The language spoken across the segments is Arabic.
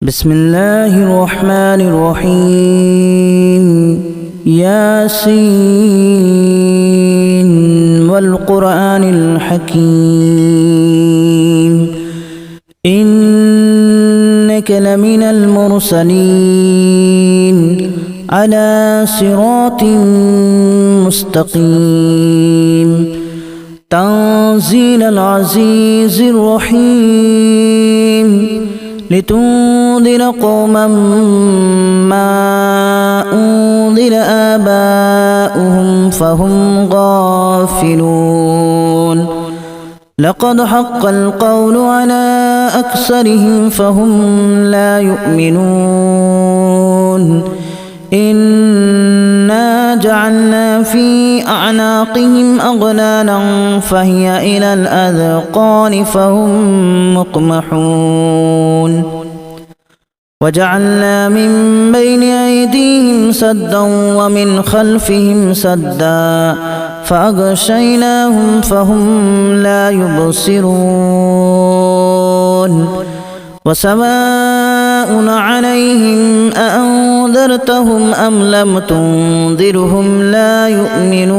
بسم الله الرحمن الرحيم ياسين والقرآن الحكيم إنك لمن المرسلين على صراط مستقيم تنزيل العزيز الرحيم لتنذر قوما ما أنذر آباؤهم فهم غافلون لقد حق القول على أكثرهم فهم لا يؤمنون إنا جعلنا في أعناقهم أغلالا فهي إلى الأذقان فهم مقمحون وجعلنا من بين أيديهم سدا ومن خلفهم سدا فأغشيناهم فهم لا يبصرون وسواء عليهم أأنذرتهم أم لم تنذرهم لا يؤمنون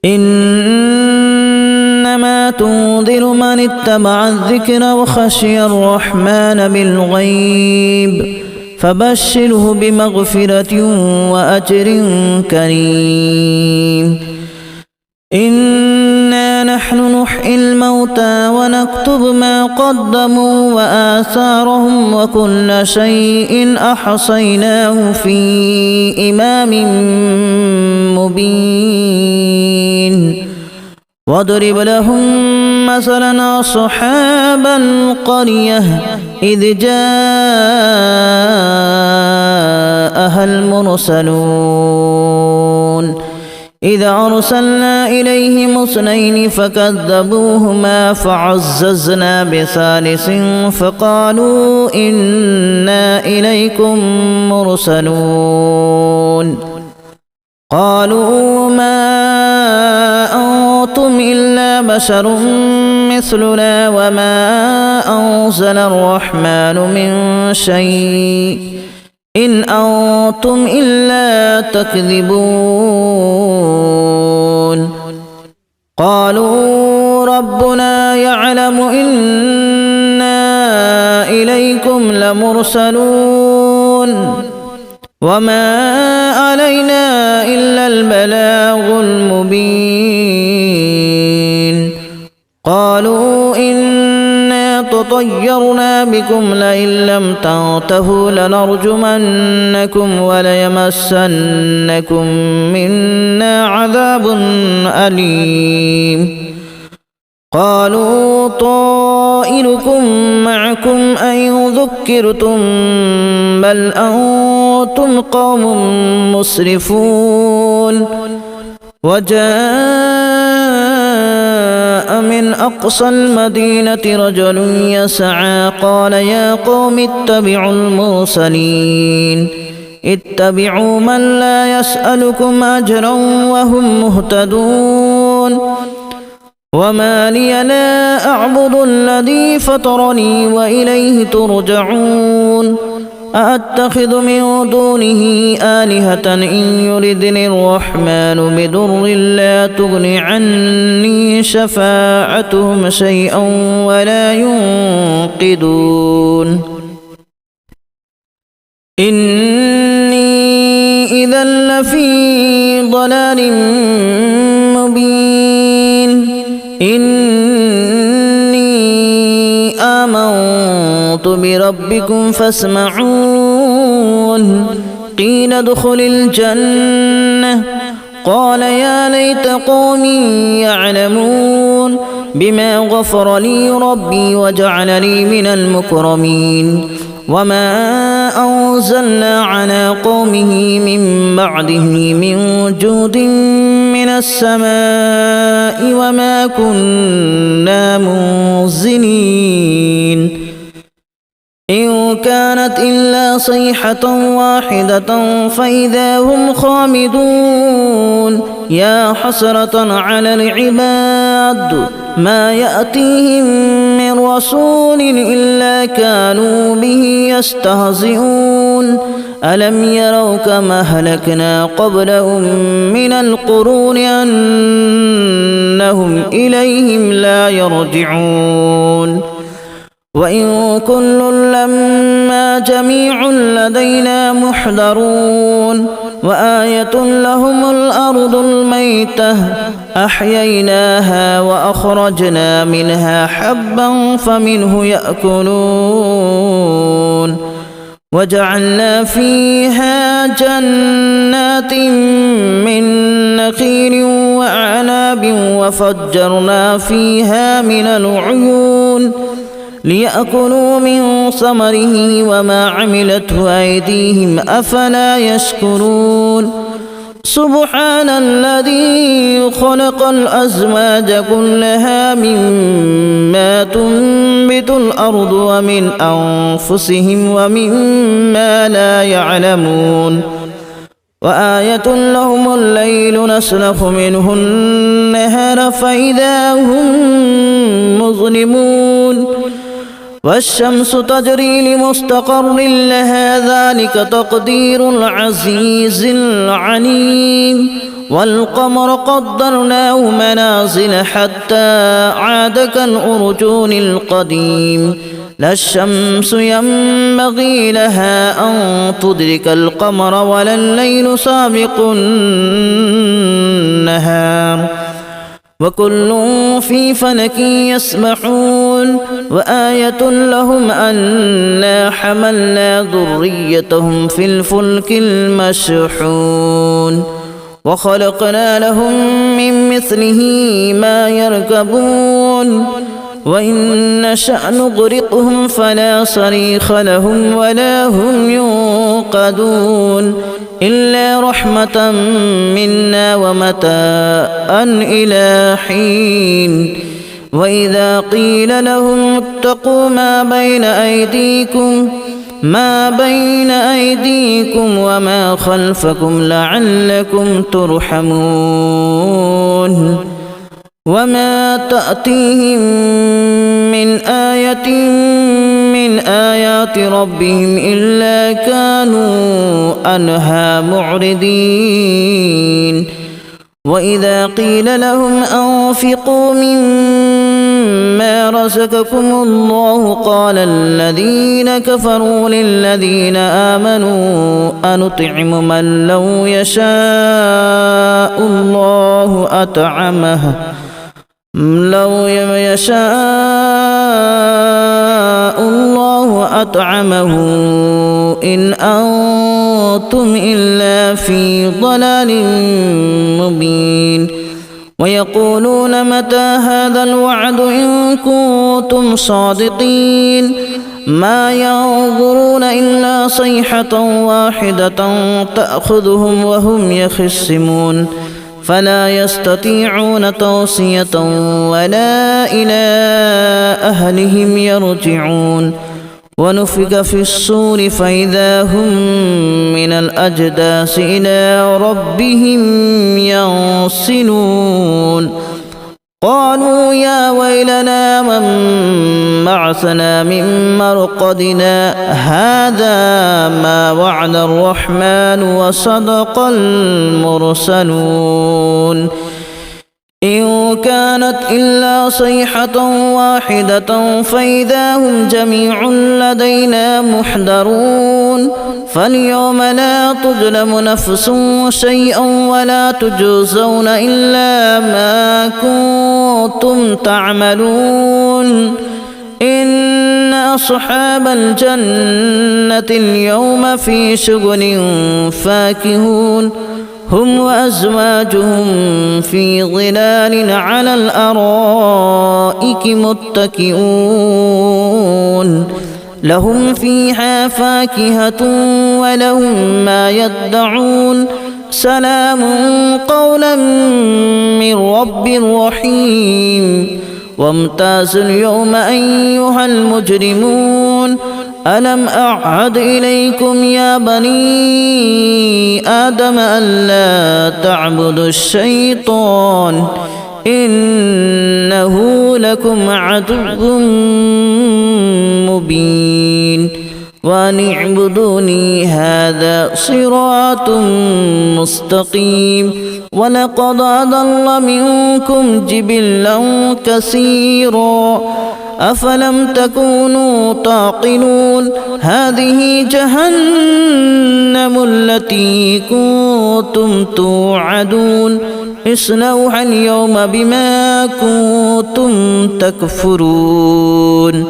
إنما تنذر من اتبع الذكر وخشي الرحمن بالغيب فبشره بمغفرة وأجر كريم إنا نحن نحيي الموتى ونكتب ما قدموا وآثارهم وكل شيء أحصيناه في إمام مبين واضرب لهم مثلا أصحاب القرية إذ جاءها المرسلون إذ أرسلنا إليهم اثنين فكذبوهما فعززنا بثالث فقالوا إنا إليكم مرسلون قالوا ما أنتم إلا بشر مثلنا وما أنزل الرحمن من شيء إن أنتم إلا تكذبون قالوا ربنا يعلم إنا إليكم لمرسلون وما علينا إلا البلاغ المبين قالوا إنا تطيرنا بكم لئن لم تنتهوا لنرجمنكم وليمسنكم منا عذاب أليم قالوا طائركم معكم أئن ذكرتم بل أنتم قوم مسرفون وجاء من أقصى المدينة رجل يسعى قال يا قوم اتبعوا المرسلين اتبعوا من لا يسألكم أجرا وهم مهتدون وما لي لا أعبد الذي فطرني وإليه ترجعون أأتخذ من دونه آلهة إن يردني الرحمن بضر لا تغن عني شفاعتهم شيئا ولا ينقذون إني إذا لفي ضلال مبين إني آمنت بربكم فاسمعون قيل ادخل الجنة قال يا ليت قومي يعلمون بما غفر لي ربي وجعلني من المكرمين وما أنزلنا على قومه من بعده من جود من السماء وما كنا منزلين إن كانت إلا صيحة واحدة فإذا هم خامدون يا حسرة على العباد ما يأتيهم من رسول إلا كانوا به يستهزئون ألم يروا كما أهلكنا قبلهم من القرون أنهم إليهم لا يرجعون وإن كل لما جميع لدينا محضرون وآية لهم الأرض الميتة أحييناها وأخرجنا منها حبا فمنه يأكلون وجعلنا فيها جنات من نخيل وأعناب وفجرنا فيها من العيون ليأكلوا من ثمره وما عملته أيديهم أفلا يشكرون سبحان الذي خلق الأزواج كلها مما تنبت الأرض ومن أنفسهم ومما لا يعلمون وآية لهم الليل نسلخ منه النهار فإذا هم مظلمون والشمس تجري لمستقر لها ذلك تقدير العزيز العليم والقمر قدرناه منازل حتى عاد كالأرجون القديم لا الشمس ينبغي لها أن تدرك القمر ولا الليل سابق النهار وكل في فلك يسبحون وآية لهم أنا حملنا ذريتهم في الفلك المشحون وخلقنا لهم من مثله ما يركبون وإن نشأ نغرقهم فلا صريخ لهم ولا هم ينقذون إلا رحمة منا ومتاعا إلى حين وإذا قيل لهم اتقوا ما بين أيديكم وما خلفكم لعلكم ترحمون وما تأتيهم من آية من آيات ربهم إلا كانوا عنها معرضين وإذا قيل لهم أنفقوا مما رزقكم الله قال الذين كفروا للذين آمنوا أنطعم من لو يشاء الله أطعمه إن أنتم إلا في ضلال مبين ويقولون متى هذا الوعد إن كنتم صادقين ما ينظرون إلا صيحة واحدة تأخذهم وهم يخصمون فلا يستطيعون توصية ولا إلى أهلهم يرجعون ونفخ في الصور فإذا هم من الأجداث إلى ربهم ينسلون قالوا يا ويلنا من بعثنا من مرقدنا هذا ما وعد الرحمن وصدق المرسلون إن كانت إلا صيحة واحدة فإذا هم جميع لدينا محضرون فاليوم لا تظلم نفس شيئا ولا تجزون إلا ما كنتم تعملون إن أصحاب الجنة اليوم في شغل فاكهون هم وأزواجهم في ظلال على الأرائك متكئون لهم فيها فاكهة ولهم ما يدعون سلام قولا من رب رحيم وامتازوا اليوم أيها المجرمون ألم أعهد إليكم يا بني آدم ألا تعبدوا الشيطان إنه لكم عدو مبين وأن اعبدوني هذا صراط مستقيم ولقد أضل منكم جبلا كثيرا أفلم تكونوا تعقلون هذه جهنم التي كنتم توعدون اصلوها اليوم بما كنتم تكفرون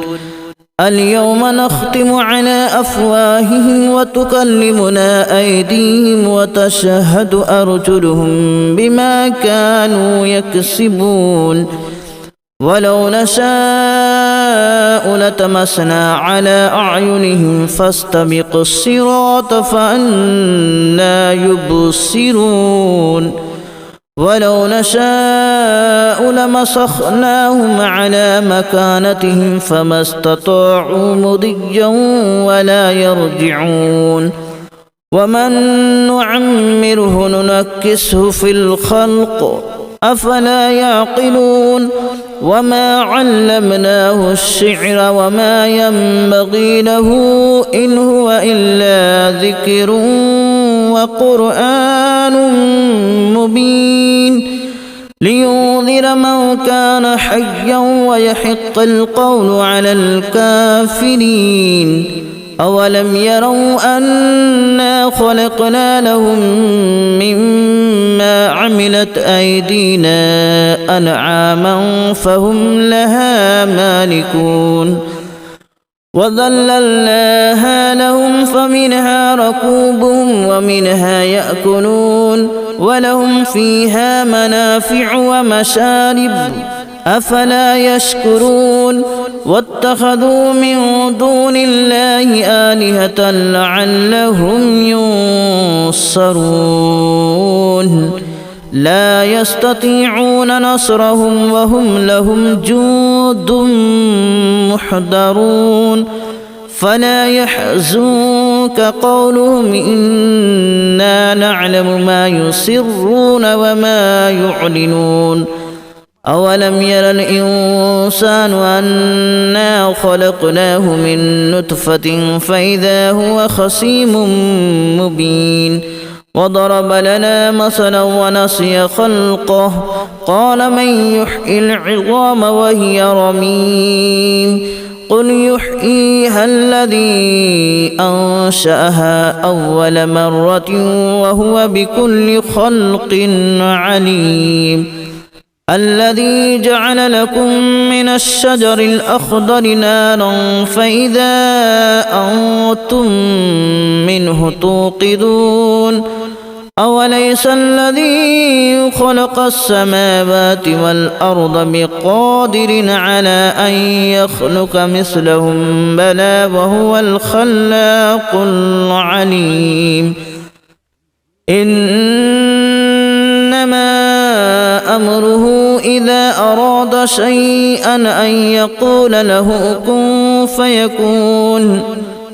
اليوم نختم على أفواههم وتكلمنا أيديهم وتشهد أرجلهم بما كانوا يكسبون ولو نشاء لتمسنا على أعينهم فاستبقوا الصراط فأنى يبصرون ولو نشاء لمسخناهم على مكانتهم فما استطاعوا مضيا ولا يرجعون ومن نعمره ننكسه في الخلق أفلا يعقلون وما علمناه الشعر وما ينبغي له إن هو إلا ذكر وقرآن مبين لينذر من كان حيا ويحق القول على الكافرين أولم يروا أنا خلقنا لهم مما عملت أيدينا أنعاما فهم لها مالكون وذللناها لهم فمنها ركوبهم ومنها يأكلون ولهم فيها منافع ومشارب أفلا يشكرون واتخذوا من دون الله آلهة لعلهم ينصرون لا يستطيعون نصرهم وهم لهم جند محضرون فلا يحزنك قولهم إنا نعلم ما يسرون وما يعلنون أولم ير الإنسان أنا خلقناه من نطفة فإذا هو خصيم مبين وضرب لنا مثلا ونسي خلقه قال من يحيي العظام وهي رميم قل يحييها الذي أنشأها أول مرة وهو بكل خلق عليم الذي جعل لكم من الشجر الأخضر نارا فإذا أنتم منه توقدون أوليس الذي خلق السماوات والأرض بقادر على أن يخلق مثلهم بلى وهو الخلاق العليم إنما أمره إذا أراد شيئا أن يقول له كن فيكون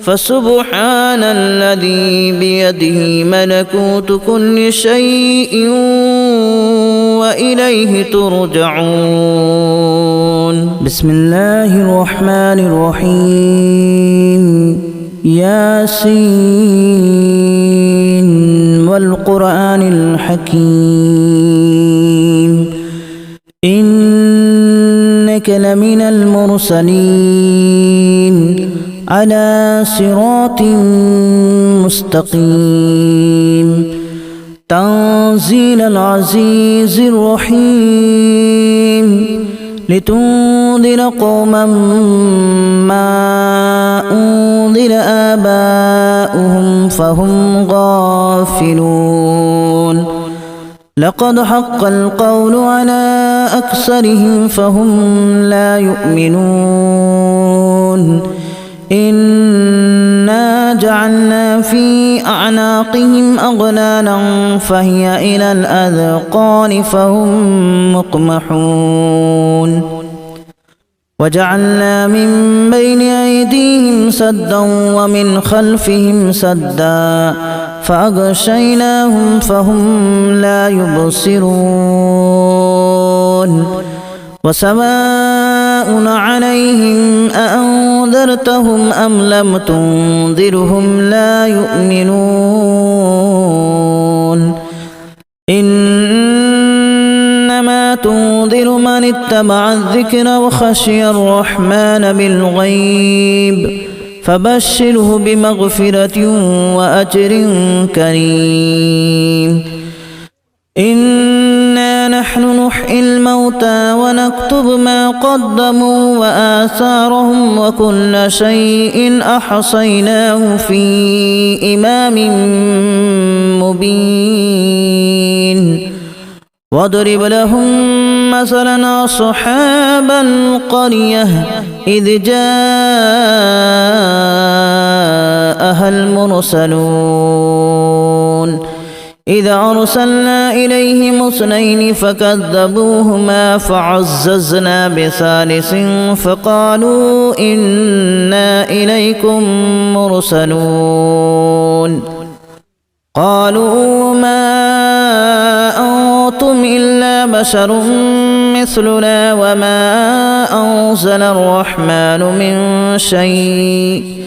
فسبحان الذي بيده ملكوت كل شيء وإليه ترجعون بسم الله الرحمن الرحيم ياسين والقرآن الحكيم إنك لمن المرسلين على صراط مستقيم تنزيل العزيز الرحيم لتنذر قوما ما أنذر آباؤهم فهم غافلون لقد حق القول على أكثرهم فهم لا يؤمنون إنا جعلنا في أعناقهم أغلالا فهي إلى الأذقان فهم مقمحون وجعلنا من بين أيديهم سدا ومن خلفهم سدا فأغشيناهم فهم لا يبصرون وسواء عليهم أأنذرتهم أم لم تنذرهم لا يؤمنون إنما تنذر من اتبع الذكر وخشي الرحمن بالغيب فبشره بمغفرة وأجر كريم إنا نحن نحيي الموتى ونكتب ما قدموا وآثارهم وكل شيء أحصيناه في إمام مبين واضرب لهم مثلا أصحاب القرية إذ جاءها المرسلون إذا أرسلنا إليهم 2 فكذبوهما فعززنا بثالث فقالوا إنا إليكم مرسلون قالوا ما أنتم إلا بشر مثلنا وما أنزل الرحمن من شيء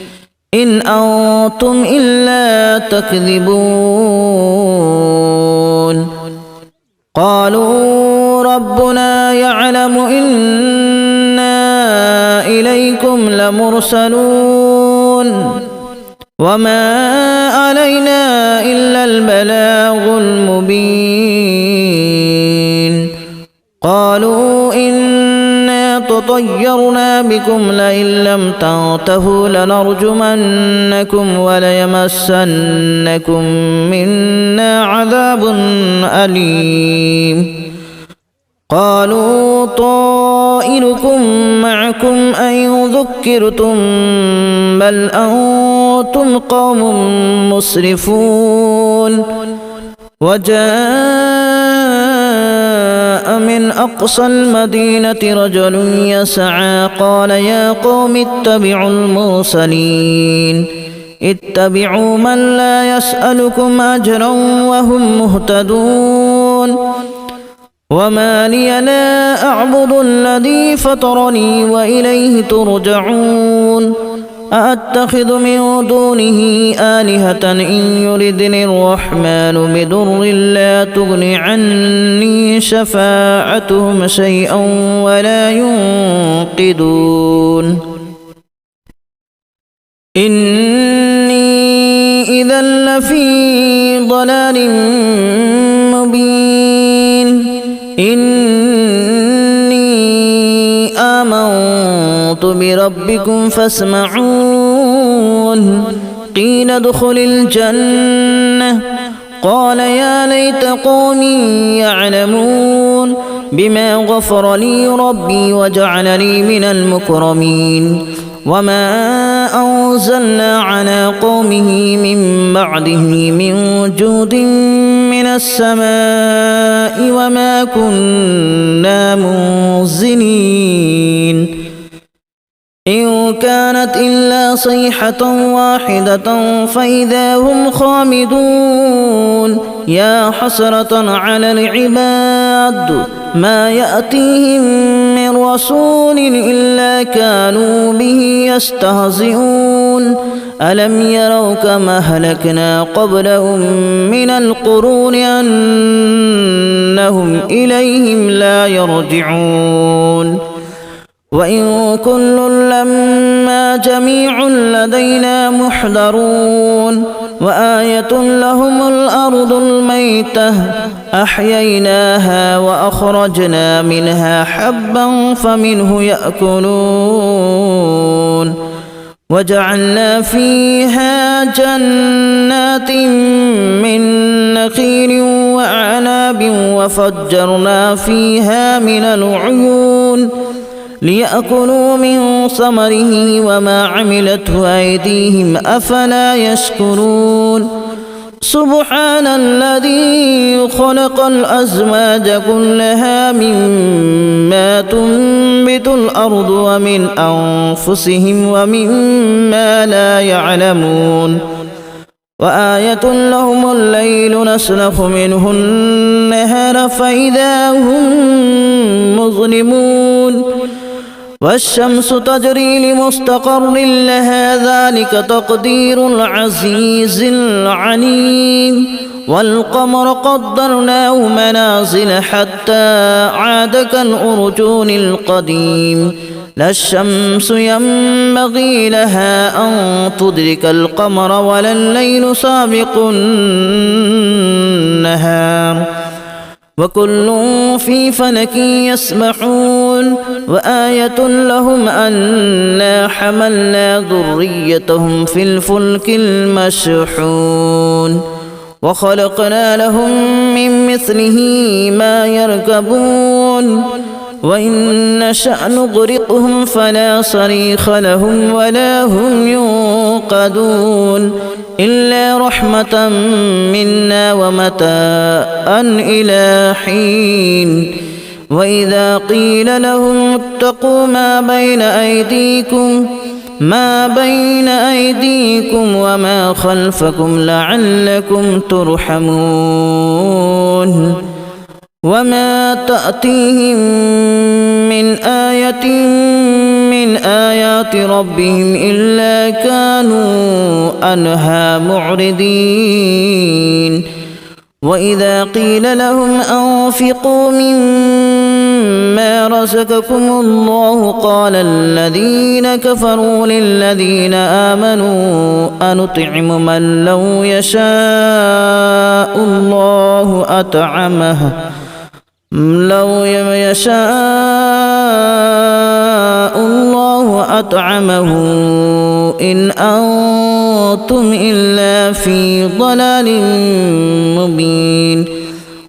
إن أنتم إلا تكذبون قالوا ربنا يعلم إنا إليكم لمرسلون وما علينا إلا البلاغ المبين قالوا إنا تطيرنا بكم لئن لم تنتهوا لنرجمنكم وليمسنكم منا عذاب أليم قالوا طائركم معكم أن ذكرتم بل أنتم قوم مسرفون وجاء من أقصى المدينة رجل يسعى قال يا قوم اتبعوا المرسلين اتبعوا من لا يسألكم أجرا وهم مهتدون وما لي لا أعبد الذي فطرني وإليه ترجعون أأتخذ من دونه آلهة إن يردني الرحمن بضر لا تغن عني شفاعتهم شيئا ولا ينقذون إني إذا لفي ضلال مبين إني آمنت بربكم فاسمعون قيل ادخل الجنة قال يا ليت قومي يعلمون بما غفر لي ربي وجعلني من المكرمين وما أنزلنا على قومه من بعده من جود من السماء وما كنا منزلين إن كانت إلا صيحة واحدة فإذا هم خامدون يا حسرة على العباد ما يأتيهم من رسول إلا كانوا به يستهزئون ألم يروا كما أهلكنا قبلهم من القرون أنهم إليهم لا يرجعون وإن كل لما جميع لدينا محضرون وآية لهم الأرض الميتة أحييناها وأخرجنا منها حبا فمنه يأكلون وجعلنا فيها جنات من نخيل وأعناب وفجرنا فيها من العيون ليأكلوا من ثمره وما عملته أيديهم أفلا يشكرون سبحان الذي خلق الأزواج كلها مما تنبت الأرض ومن أنفسهم ومما لا يعلمون وآية لهم الليل نسلخ منه النهار فإذا هم مظلمون والشمس تجري لمستقر لها ذلك تقدير العزيز العليم والقمر قدرناه منازل حتى عاد كالأرجون القديم لا الشمس ينبغي لها أن تدرك القمر ولا الليل سابق النهار وكل في فلك يسبحون وآية لهم أنا حملنا ذريتهم في الفلك المشحون وخلقنا لهم من مثله ما يركبون وإن نشأ نغرقهم فلا صريخ لهم ولا هم ينقذون إلا رحمة منا ومتاعا إلى حين وإذا قيل لهم اتقوا ما بين أيديكم وما خلفكم لعلكم ترحمون وما تأتيهم من آية من آيات ربهم إلا كانوا عنها معرضين وإذا قيل لهم أنفقوا مما رزقكم الله قال الذين كفروا للذين آمنوا أنطعم من لو يشاء الله أطعمه إن أنتم إلا في ضلال مبين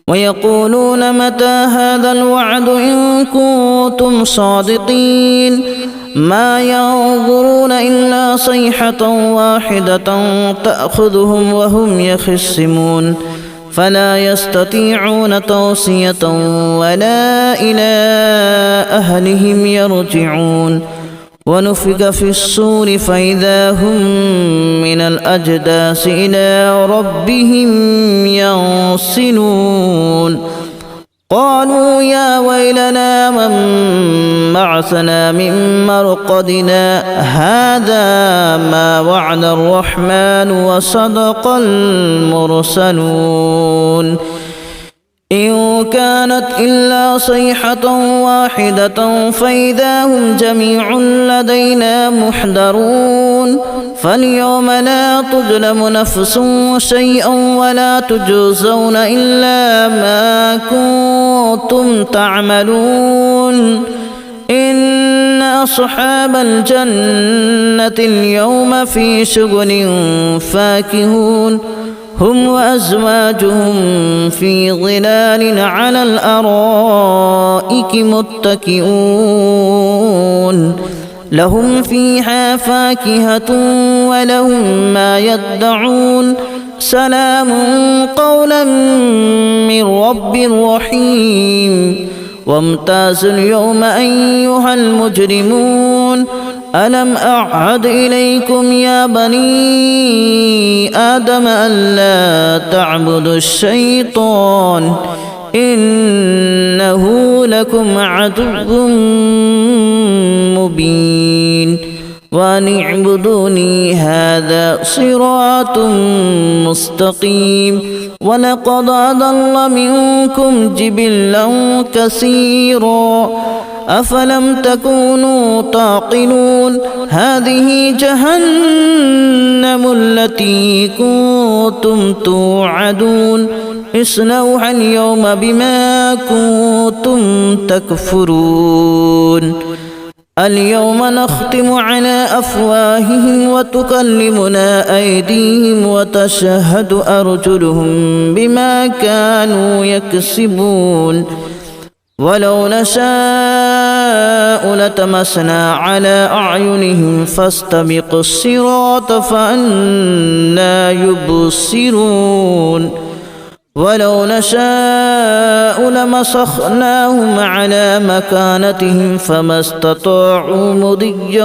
ويقولون متى هذا الوعد إن كنتم صادقين ما ينظرون إلا صيحة واحدة تأخذهم وهم يخصمون فلا يستطيعون توصية ولا إلى أهلهم يرجعون ونفخ في الصور فإذا هم من الأجداث إلى ربهم ينسلون قالوا يا ويلنا من بعثنا من مرقدنا هذا ما وعد الرحمن وصدق المرسلون إن كانت إلا صيحة واحدة فإذا هم جميع لدينا محضرون فاليوم لا تظلم نفس شيئا ولا تجزون إلا ما كنتم تعملون إن أصحاب الجنة اليوم في شغل فاكهون هم وأزواجهم في ظلال على الأرائك متكئون لهم فيها فاكهة ولهم ما يدعون سلام قولا من رب رحيم وامتازوا اليوم أيها المجرمون ألم أعهد إليكم يا بني آدم ألا تعبدوا الشيطان إنه لكم عدو مبين وأن اعبدوني هذا صراط مستقيم ولقد أضل منكم جبلا كثيرا أفلم تكونوا تعقلون هذه جهنم التي كنتم توعدون اصلوها اليوم بما كنتم تكفرون اليوم نختم على أفواههم وتكلمنا أيديهم وتشهد أرجلهم بما كانوا يكسبون ولو نشاء لتمسنا على أعينهم فاستبقوا الصراط فأنى يبصرون ولو نشاء لمسخناهم على مكانتهم فما استطاعوا مضيا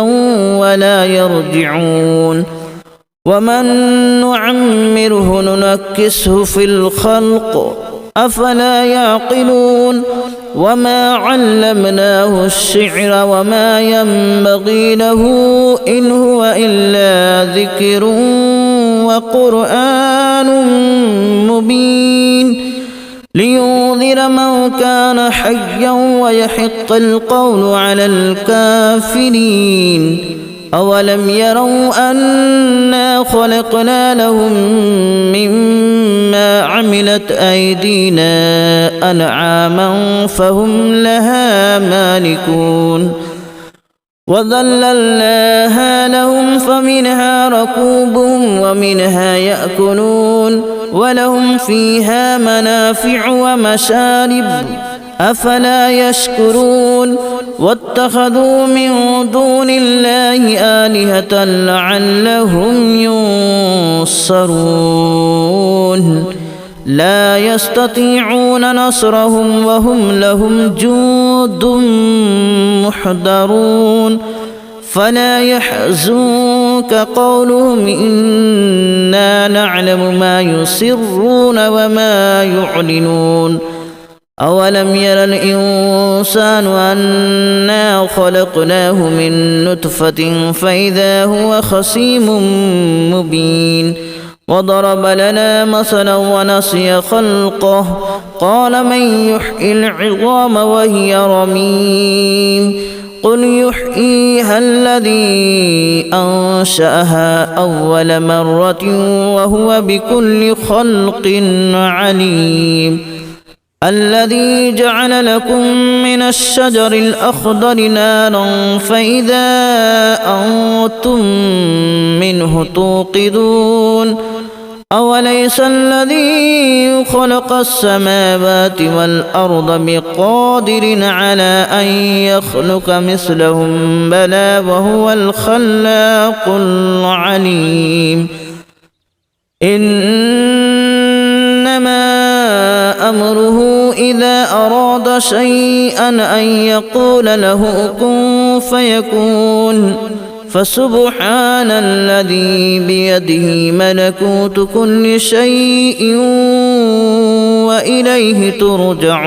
ولا يرجعون ومن نعمره ننكسه في الخلق أفلا يعقلون وما علمناه الشعر وما ينبغي له إن هو إلا ذكر وقرآن مبين لينذر من كان حيا ويحق القول على الكافرين أولم يروا أنا خلقنا لهم مما عملت أيدينا أنعاما فهم لها مالكون وذللناها لهم فمنها ركوبهم ومنها يأكلون ولهم فيها منافع ومشارب أفلا يشكرون واتخذوا من دون الله آلهة لعلهم ينصرون لا يستطيعون نصرهم وهم لهم جند محضرون فلا يحزنك قولهم إنا نعلم ما يسرون وما يعلنون أولم ير الإنسان أنا خلقناه من نطفة فإذا هو خصيم مبين وضرب لنا مثلا ونسي خلقه قال من يحيي العظام وهي رميم قل يحييها الذي أنشأها أول مرة وهو بكل خلق عليم الذي جعل لكم من الشجر الأخضر نارا فإذا أنتم منه توقدون أوليس الذي خلق السماوات والأرض بقادر على أن يخلق مثلهم بلى وهو الخلاق العليم إنما أمره إذا أراد شيئا أن يقول له كن فيكون فسبحان الذي بيده ملكوت كل شيء وإليه ترجعون